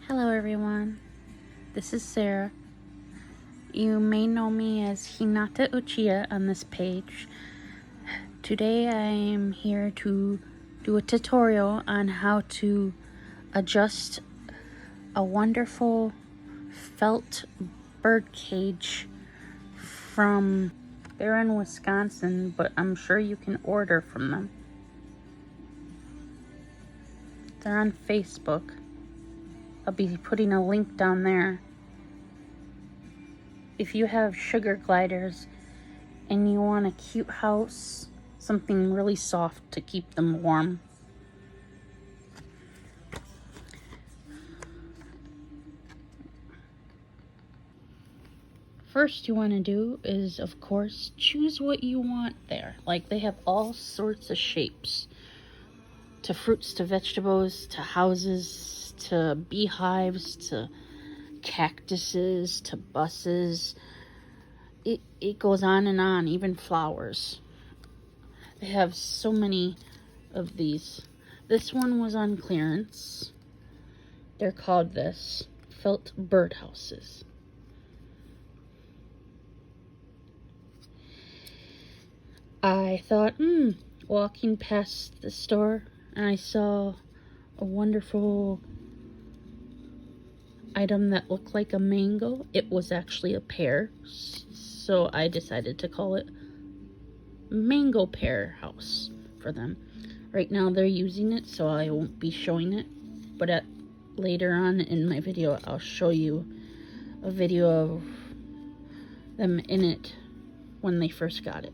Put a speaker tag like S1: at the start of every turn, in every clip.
S1: Hello everyone, this is Sarah. You may know me as Hinata Uchiha on this page. Today I am here to do a tutorial on how to adjust a wonderful felt bird cage from, they're in Wisconsin, but I'm sure you can order from them. They're on Facebook. I'll be putting a link down there. If you have sugar gliders and you want a cute house, something really soft to keep them warm. First you want to do is, of course, choose what you want there. Like, they have all sorts of shapes. To fruits, to vegetables, to houses, to beehives, to cactuses, to buses. It goes on and on, even flowers. They have so many of these. This one was on clearance. They're called this, felt birdhouses. I thought, walking past the store, and I saw a wonderful item that looked like a mango. It was actually a pear, so I decided to call it Mango Pear House for them. Right now they're using it, so I won't be showing it, but later on in my video I'll show you a video of them in it when they first got it.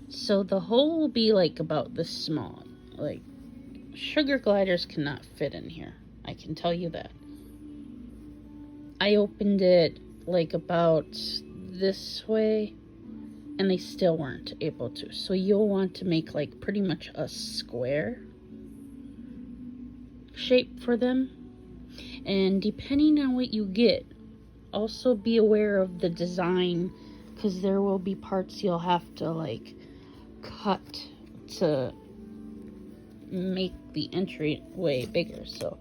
S1: So the hole will be like about this small. Like, sugar gliders cannot fit in here, I can tell you that. I opened it like about this way and they still weren't able to. So you'll want to make like pretty much a square shape for them. And depending on what you get, also be aware of the design, because there will be parts you'll have to like cut to make the entryway bigger. So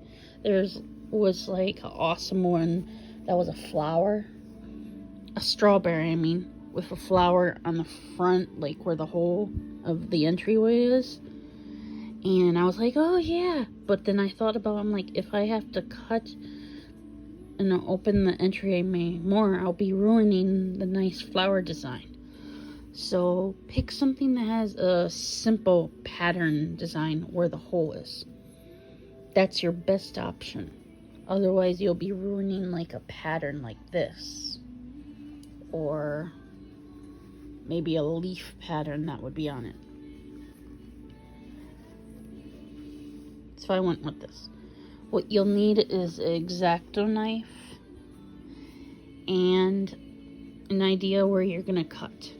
S1: was like an awesome one that was a flower, a strawberry I mean, with a flower on the front, like where the hole of the entryway is. And I was like, oh yeah, but then I thought about, I'm like, if I have to cut and open the entryway more, I'll be ruining the nice flower design. So pick something that has a simple pattern design where the hole is. That's your best option. Otherwise you'll be ruining like a pattern like this, or maybe a leaf pattern that would be on it. So I went with this. What you'll need is an X-Acto knife and an idea where you're gonna cut.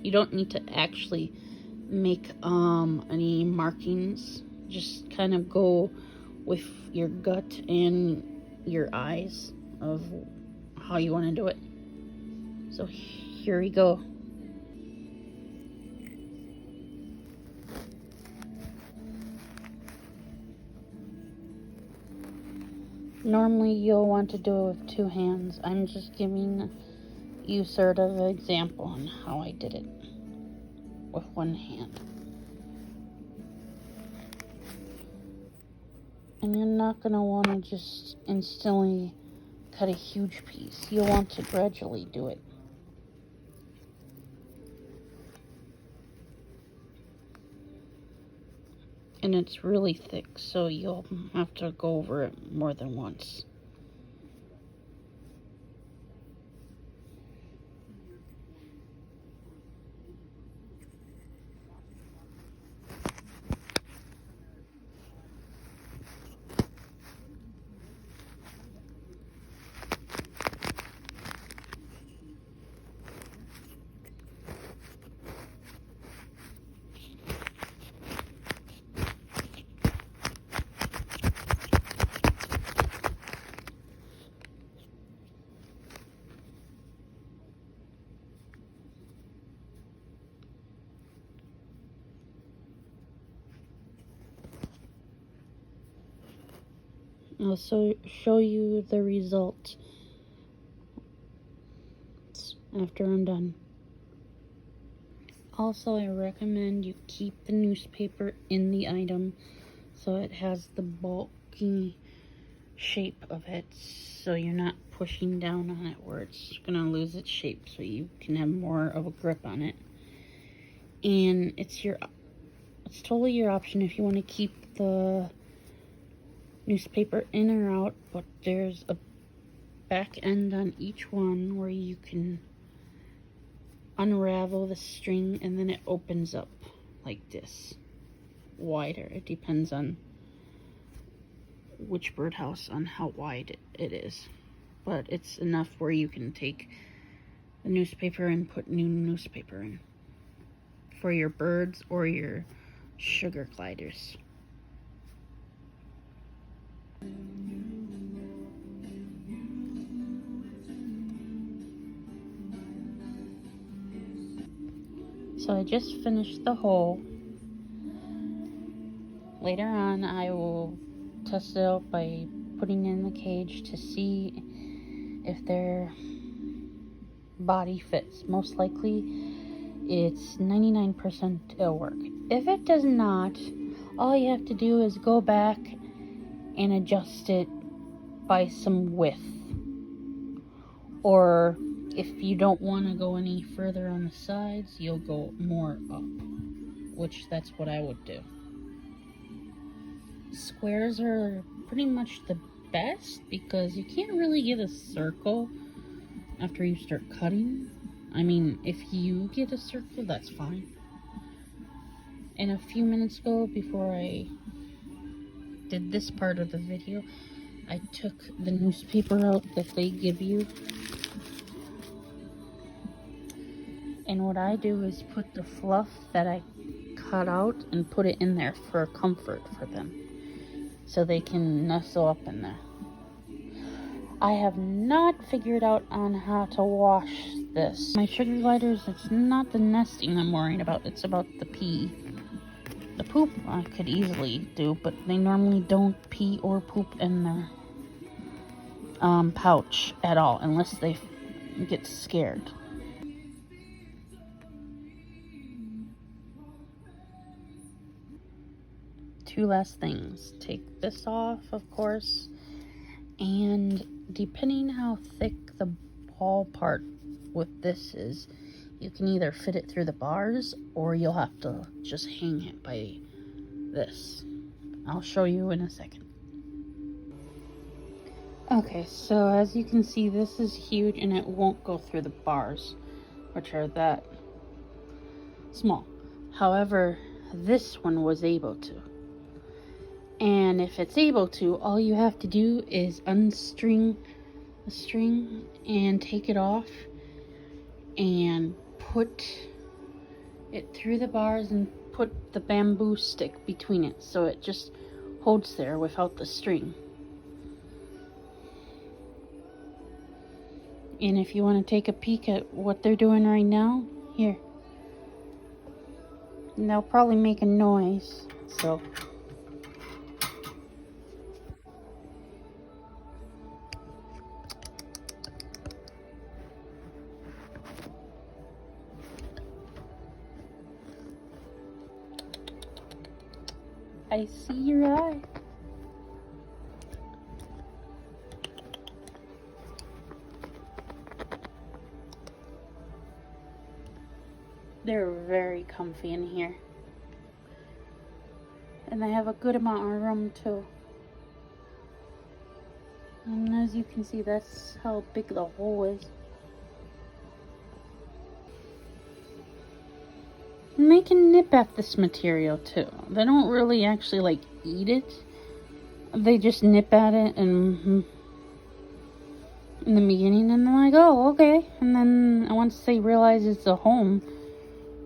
S1: You don't need to actually make any markings. Just kind of go with your gut and your eyes of how you want to do it. So here we go. Normally you'll want to do it with two hands. I'm just giving you sort of an example on how I did it with one hand. And you're not going to want to just instantly cut a huge piece. You'll want to gradually do it. And it's really thick, so you'll have to go over it more than once. I'll show you the result after I'm done. Also, I recommend you keep the newspaper in the item so it has the bulky shape of it, so you're not pushing down on it where it's gonna lose its shape, so you can have more of a grip on it. And it's totally your option if you want to keep the newspaper in or out, but there's a back end on each one where you can unravel the string and then it opens up like this, wider. It depends on which birdhouse on how wide it is, but it's enough where you can take the newspaper and put new newspaper in for your birds or your sugar gliders. So I just finished the hole. Later on I will test it out by putting it in the cage to see if their body fits. Most likely it's 99% it'll work. If it does not, all you have to do is go back and adjust it by some width. Or if you don't want to go any further on the sides, you'll go more up, which that's what I would do. Squares are pretty much the best because you can't really get a circle after you start cutting. I mean, if you get a circle, that's fine. And a few minutes ago, before I did this part of the video, I took the newspaper out that they give you. And what I do is put the fluff that I cut out and put it in there for comfort for them, so they can nestle up in there. I have not figured out on how to wash this. My sugar gliders, it's not the nesting I'm worried about, it's about the pee. The poop I could easily do, but they normally don't pee or poop in their pouch at all, unless they get scared. Two last things. Take this off, of course, and depending how thick the ball part with this is, you can either fit it through the bars or you'll have to just hang it by this. I'll show you in a second. Okay, so as you can see, this is huge and it won't go through the bars, which are that small. However, this one was able to. And if it's able to, all you have to do is unstring the string and take it off and put it through the bars and put the bamboo stick between it so it just holds there without the string. And if you want to take a peek at what they're doing right now, here. And they'll probably make a noise, so. I see your eye. They're very comfy in here. And they have a good amount of room too. And as you can see, that's how big the hole is. And they can nip at this material too. They don't really actually like eat it. They just nip at it and in the beginning, and they're like, oh, okay. And then once they realize it's a home,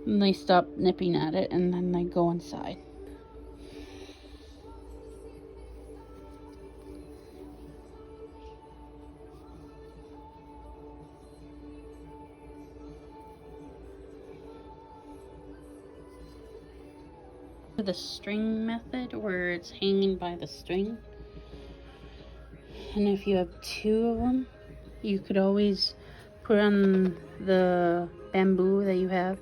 S1: they stop nipping at it and then they go inside. The string method, where it's hanging by the string, And if you have 2 of them, you could always put on the bamboo that you have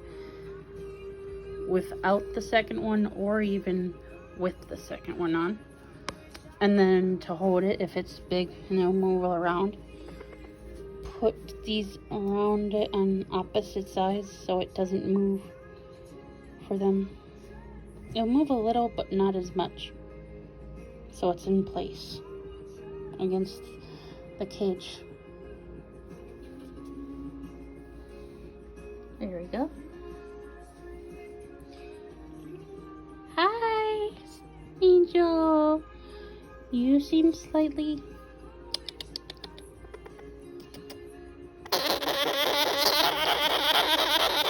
S1: without the second one, or even with the second one on. And then to hold it, if it's big and it'll move around, put these around it on opposite sides so it doesn't move for them. It'll move a little, but not as much. So it's in place against the cage. There we go. Hi, Angel. You seem slightly...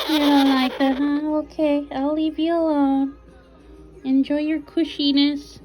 S1: You don't like that, huh? Okay, I'll leave you alone. Enjoy your cushiness.